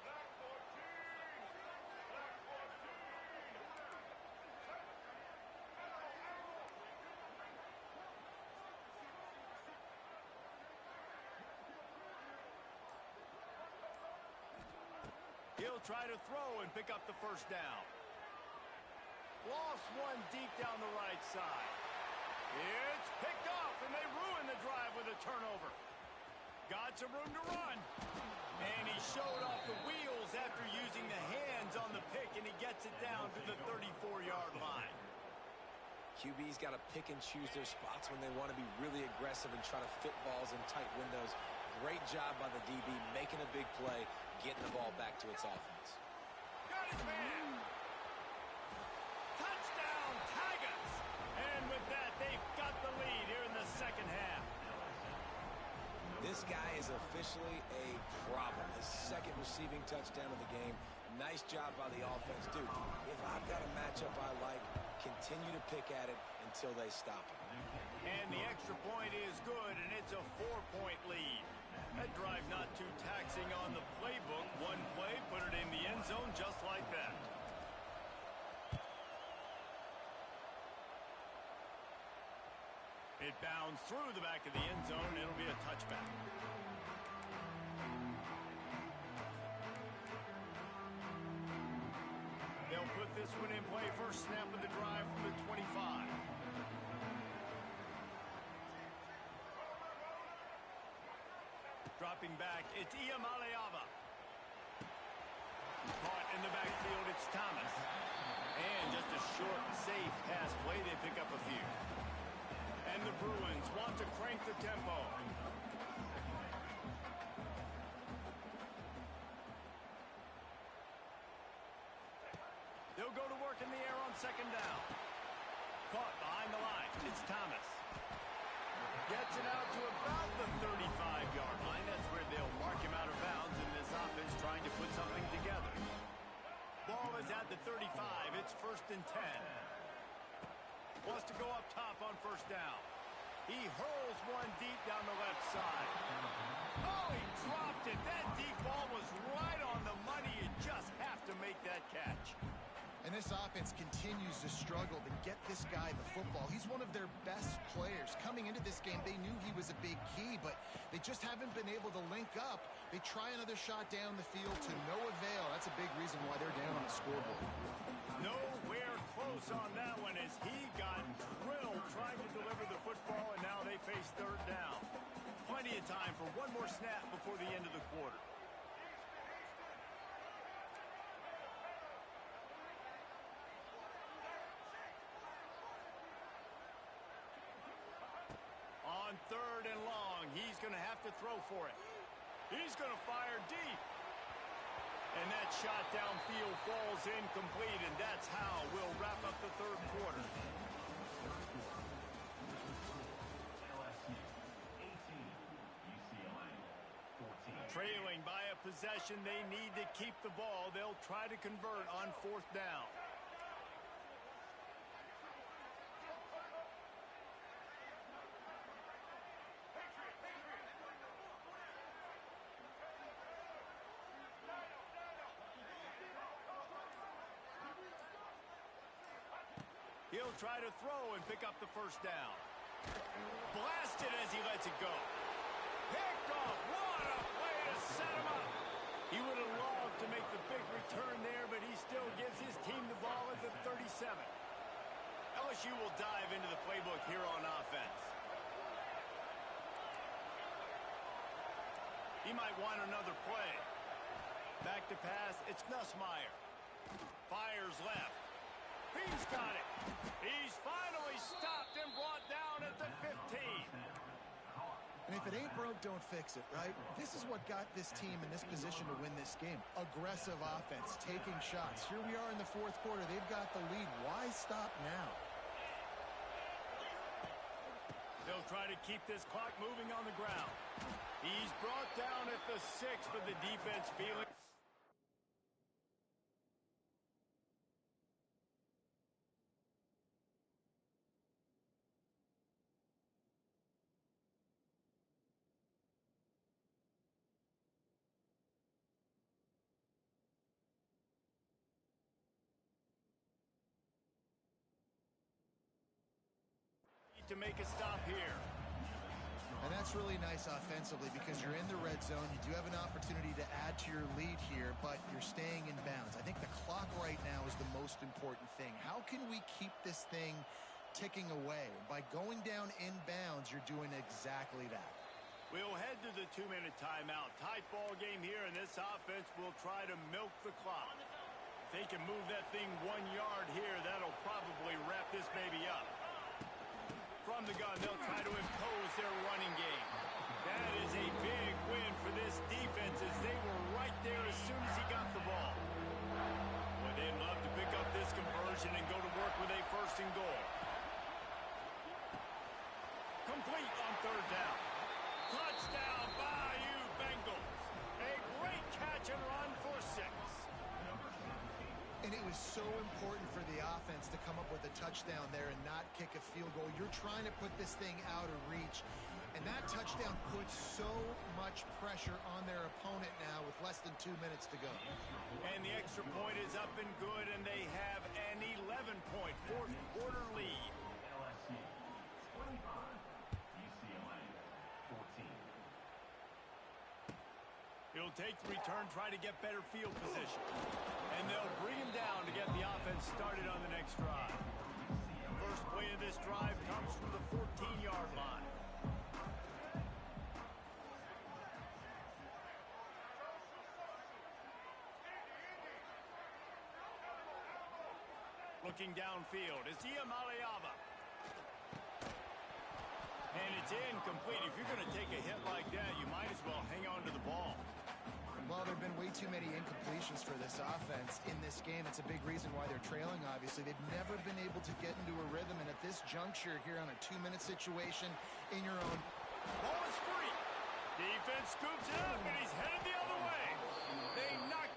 He'll try to throw and pick up the first down. Lost one deep down the right side. It's picked off, and they ruin the drive with a turnover. Got some room to run. And he showed off the wheels after using the hands on the pick, and he gets it down to the 34-yard line. QB's got to pick and choose their spots when they want to be really aggressive and try to fit balls in tight windows. Great job by the DB making a big play, getting the ball back to its offense. Got his man. Touchdown, Tigers. And with that, they've got the lead here in the second half. This guy is officially a problem. His second receiving touchdown of the game. Nice job by the offense. Dude, if I've got a matchup I like, continue to pick at it until they stop it. And the extra point is good, and it's a 4-point lead. That drive not too taxing on the playbook. One play, put it in the end zone just like that. It bounds through the back of the end zone. It'll be a touchback. They'll put this one in play. First snap of the drive from the 25. Dropping back, it's Iamaleava. Caught in the backfield, it's Thomas. And just a short, safe pass play, they pick up a few. And the Bruins want to crank the tempo. They'll go to work in the air on second down. Caught behind the line, it's Thomas. Gets it out to about the 35-yard line. That's where they'll mark him out of bounds in this offense trying to put something together. Ball is at the 35. It's 1st and 10. Wants to go up top on first down. He hurls one deep down the left side. Oh, he dropped it. That deep ball was right on the money. You just have to make that catch. And this offense continues to struggle to get this guy the football. He's one of their best players. Coming into this game, they knew he was a big key, but they just haven't been able to link up. They try another shot down the field to no avail. That's a big reason why they're down on the scoreboard. Nowhere close on that one as he got drilled trying to deliver the football, and now they face third down. Plenty of time for one more snap before the end of the quarter. On 3rd and long, he's going to have to throw for it. He's going to fire deep. And that shot downfield falls incomplete, and that's how we'll wrap up the third quarter. LSU 18, UCLA 14. Trailing by a possession, they need to keep the ball. They'll try to convert on 4th down. He'll try to throw and pick up the first down. Blasted as he lets it go. Picked off. What a play to set him up. He would have loved to make the big return there, but he still gives his team the ball at the 37. LSU will dive into the playbook here on offense. He might want another play. Back to pass, it's Nussmeier. Fires left. He's got it. He's finally stopped and brought down at the 15. And if it ain't broke, don't fix it, right? This is what got this team in this position to win this game. Aggressive offense, taking shots. Here we are in the fourth quarter. They've got the lead. Why stop now? They'll try to keep this clock moving on the ground. He's brought down at the 6, but the defense feeling... to make a stop here. And that's really nice offensively because you're in the red zone. You do have an opportunity to add to your lead here, but you're staying in bounds. I think the clock right now is the most important thing. How can we keep this thing ticking away? By going down in bounds, you're doing exactly that. We'll head to the 2-minute timeout. Tight ball game here, and this offense will try to milk the clock. If they can move that thing 1 yard here, that'll probably wrap this baby up. From the gun, they'll try to impose their running game. That is a big win for this defense as they were right there as soon as he got the ball. Boy, they'd love to pick up this conversion and go to work with a 1st and goal. Complete on 3rd down. Touchdown, Bayou Bengals. A great catch and run for 6. And it was so important for the offense to come up with a touchdown there and not kick a field goal. You're trying to put this thing out of reach. And that touchdown puts so much pressure on their opponent now with less than 2 minutes to go. And the extra point is up and good, and they have an 11-point fourth quarter lead. LSU 25, UCLA 14. He'll take the return, try to get better field position. And they'll bring him down to get the offense started on the next drive. First play of this drive comes from the 14-yard line. Looking downfield is Iamaleava. And it's incomplete. If you're going to take a hit like that, you might as well hang on to the ball. Well, there have been way too many incompletions for this offense in this game. It's a big reason why they're trailing, obviously. They've never been able to get into a rhythm, and at this juncture here on a 2-minute situation in your own... Ball is free. Defense scoops it up, and he's headed the other way. They knock...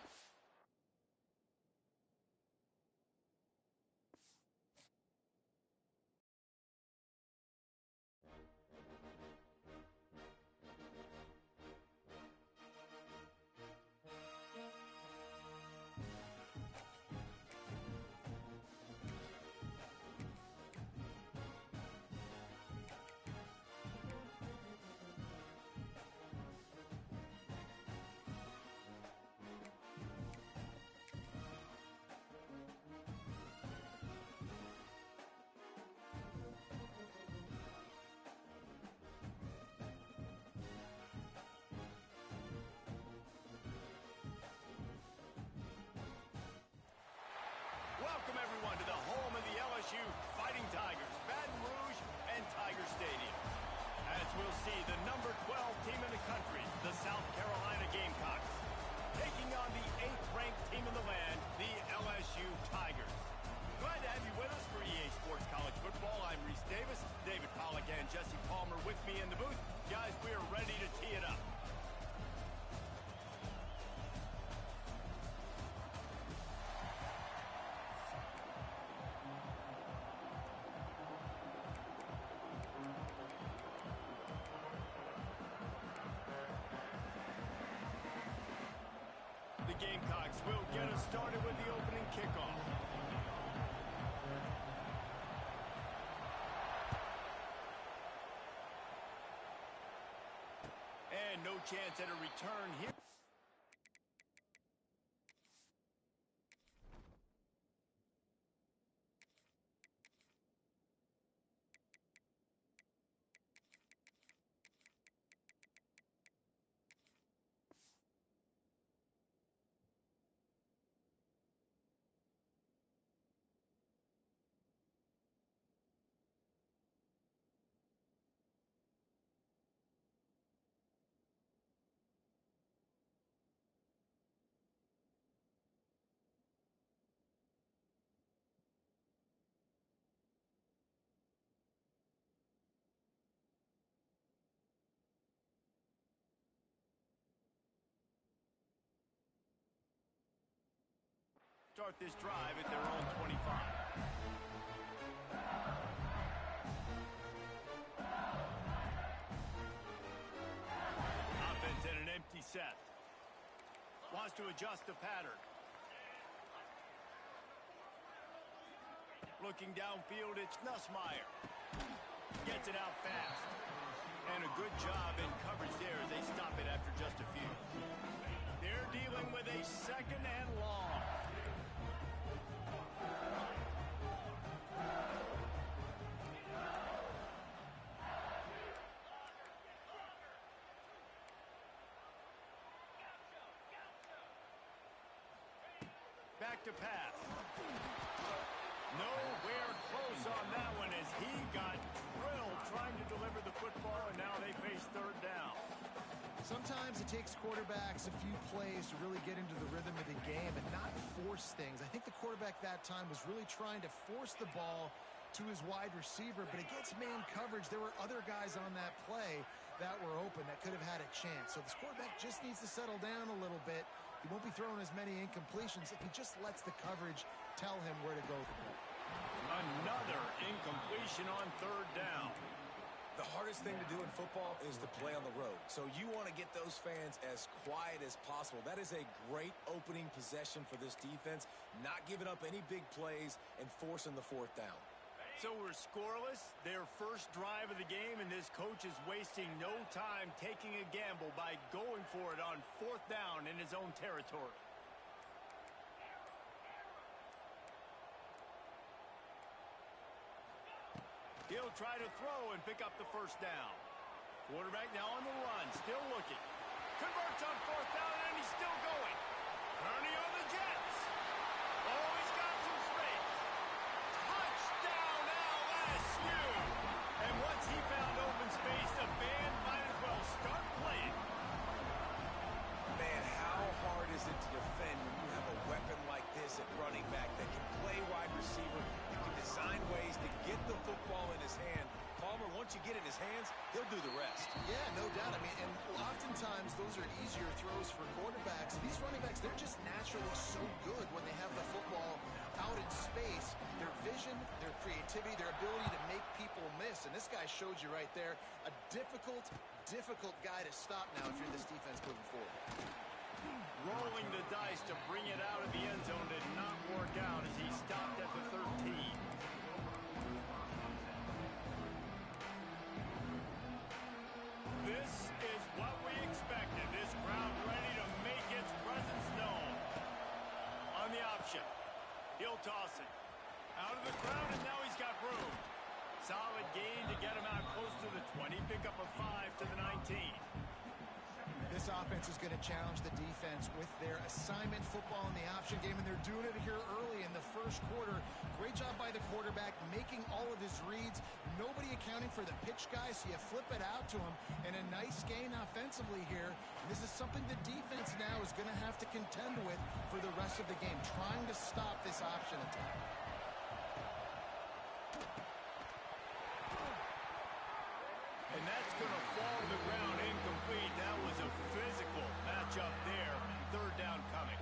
Welcome, everyone, to the home of the LSU Fighting Tigers, Baton Rouge and Tiger Stadium. As we'll see, the number 12 team in the country, the South Carolina Gamecocks, taking on the 8th-ranked team in the land, the LSU Tigers. Glad to have you with us for EA Sports College Football. I'm Reese Davis, David Pollack and Jesse Palmer with me in the booth. Guys, we are ready to tee it up. The Gamecocks will get us started with the opening kickoff. And no chance at a return here. Start this drive at their own 25. Offense in an empty set. Wants to adjust the pattern. Looking downfield, it's Nussmeier. Gets it out fast. And a good job in coverage there as they stop it after just a few. They're dealing with a second and long. Back to pass. Nowhere close on that one as he got drilled trying to deliver the football, and now they face third down. Sometimes it takes quarterbacks a few plays to really get into the rhythm of the game and not force things. I think the quarterback that time was really trying to force the ball to his wide receiver, but against man coverage, there were other guys on that play that were open that could have had a chance. So this quarterback just needs to settle down a little bit. He won't be throwing as many incompletions if he just lets the coverage tell him where to go with the ball. Another incompletion on third down. The hardest thing to do in football is to play on the road. So you want to get those fans as quiet as possible. That is a great opening possession for this defense, not giving up any big plays and forcing the fourth down. So we're scoreless, their first drive of the game, and this coach is wasting no time taking a gamble by going for it on fourth down in his own territory. He'll try to throw and pick up the first down. Quarterback now on the run, still looking. Converts on fourth down, and he's still going. Turning on the Jets. Oh, he's got some space. Touchdown, LSU! And once he found open space, the band might as well start playing. Man, how hard is it to defend when you have a weapon like this at running back that can play wide receiver, that can design ways to get the football in his hand? Palmer, once you get it in his hands, he'll do the rest. Yeah, no doubt. I mean, and oftentimes those are easier throws for quarterbacks. These running backs, they're just naturally so good when they have the football out in space. Their vision, their creativity, their ability to make people miss. And this guy showed you right there, a difficult guy to stop now if you're this defense moving forward. Rolling the dice to bring it out of the end zone did not work out as he stopped at the 13. This is what we expected. This crowd ready to make its presence known. On the option, he'll toss it. Out of the crowd, and now he's got room. Solid gain to get him out close to the 20. Pick up a 5 to the 19. This offense is going to challenge the defense with their assignment football in the option game, and they're doing it here early in the first quarter. Great job by the quarterback, making all of his reads. Nobody accounting for the pitch guy, so you flip it out to him, and a nice gain offensively here. And this is something the defense now is going to have to contend with for the rest of the game, trying to stop this option attack. And that's going to fall to the ground incomplete. That was a physical matchup there. Third down coming.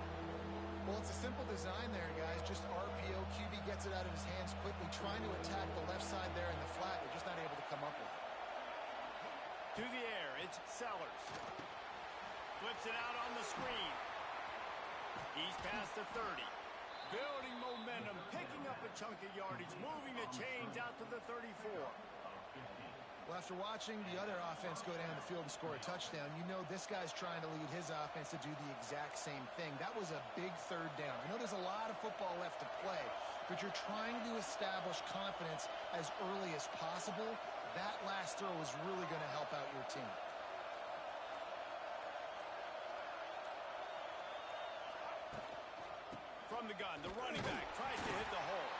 Well, it's a simple design there, guys. Just RPO. QB gets it out of his hands quickly, trying to attack the left side there in the flat. They're just not able to come up with it. To the air, it's Sellers. Flips it out on the screen. He's past the 30. Building momentum, picking up a chunk of yardage, moving the chains out to the 34. Well, after watching the other offense go down the field and score a touchdown, you know this guy's trying to lead his offense to do the exact same thing. That was a big third down. I know there's a lot of football left to play, but you're trying to establish confidence as early as possible. That last throw is really going to help out your team. From the gun, the running back tries to hit the hole.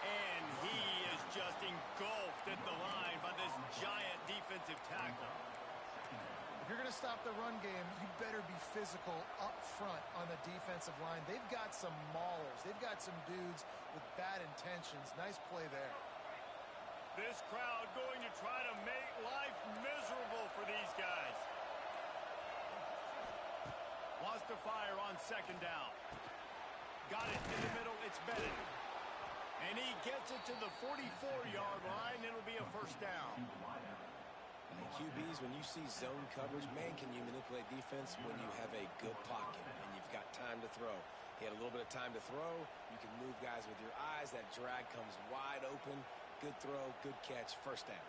And he is just engulfed at the line by this giant defensive tackle. If you're going to stop the run game, you better be physical up front on the defensive line. They've got some maulers. They've got some dudes with bad intentions. Nice play there. This crowd going to try to make life miserable for these guys. Wants to fire on second down. Got it in the middle. It's Bennett. And he gets it to the 44-yard line. It'll be a first down. And QBs, when you see zone coverage, man, can you manipulate defense when you have a good pocket and you've got time to throw. He had a little bit of time to throw. You can move guys with your eyes. That drag comes wide open. Good throw, good catch, first down.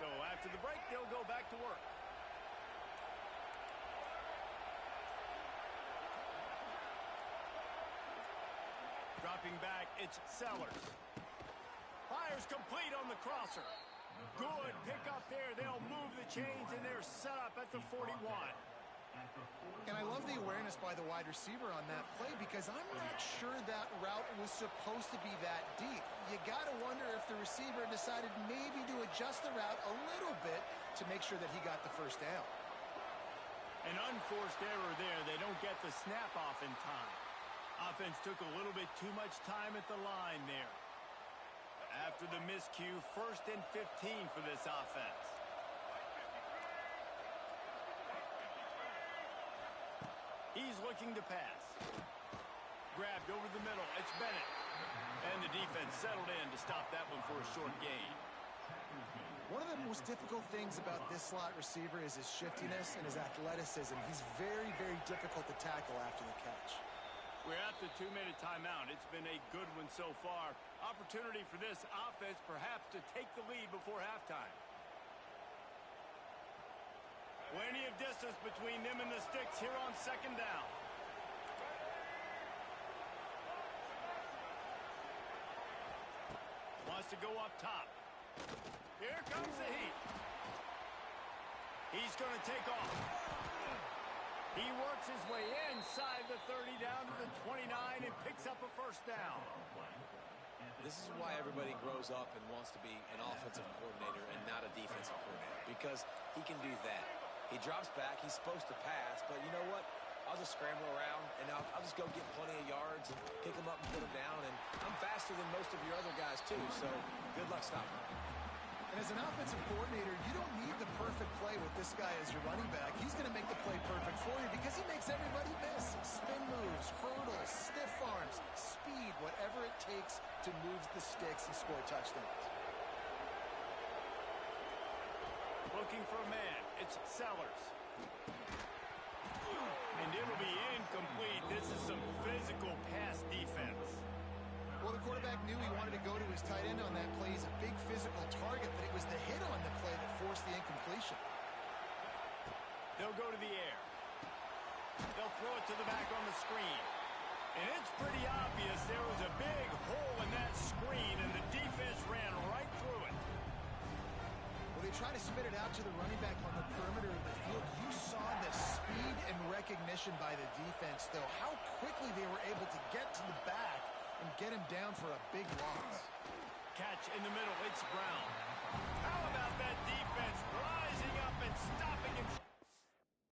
So after the break, they'll go back to work. Dropping back, it's Sellers. Fires complete on the crosser. Good pick up there. They'll move the chains, and they're set up at the 41. And I love the awareness by the wide receiver on that play because I'm not sure that route was supposed to be that deep. You got to wonder if the receiver decided maybe to adjust the route a little bit to make sure that he got the first down. An unforced error there. They don't get the snap off in time. Offense took a little bit too much time at the line there. After the miscue, 1st and 15 for this offense. He's looking to pass. Grabbed over the middle. It's Bennett. And the defense settled in to stop that one for a short gain. One of the most difficult things about this slot receiver is his shiftiness and his athleticism. He's very, very difficult to tackle after the catch. We're at the 2-minute timeout. It's been a good one so far. Opportunity for this offense perhaps to take the lead before halftime. Plenty of distance between them and the sticks here on 2nd down. Wants to go up top. Here comes the heat. He's going to take off. He works his way inside the 30 down to the 29 and picks up a first down. This is why everybody grows up and wants to be an offensive coordinator and not a defensive coordinator, because he can do that. He drops back. He's supposed to pass, but you know what? I'll just scramble around, and I'll just go get plenty of yards and pick them up and put them down, and I'm faster than most of your other guys, too, so good luck stopping me. And as an offensive coordinator, you don't need the perfect play with this guy as your running back. He's going to make the play perfect for you because he makes everybody miss. Spin moves, hurdles, stiff arms, speed, whatever it takes to move the sticks and score touchdowns. Looking for a man. It's Sellers. And it'll be incomplete. This is some physical pass defense. Well, the quarterback knew he wanted to go to his tight end on that play. He's a big physical target, but it was the hit on the play that forced the incompletion. They'll go to the air. They'll throw it to the back on the screen. And it's pretty obvious there was a big hole in that screen, and the defense ran right through it. Well, they try to spit it out to the running back on the perimeter of the field. You saw the speed and recognition by the defense, though. How quickly they were able to get to the back and get him down for a big loss. Catch in the middle. It's Brown. How about that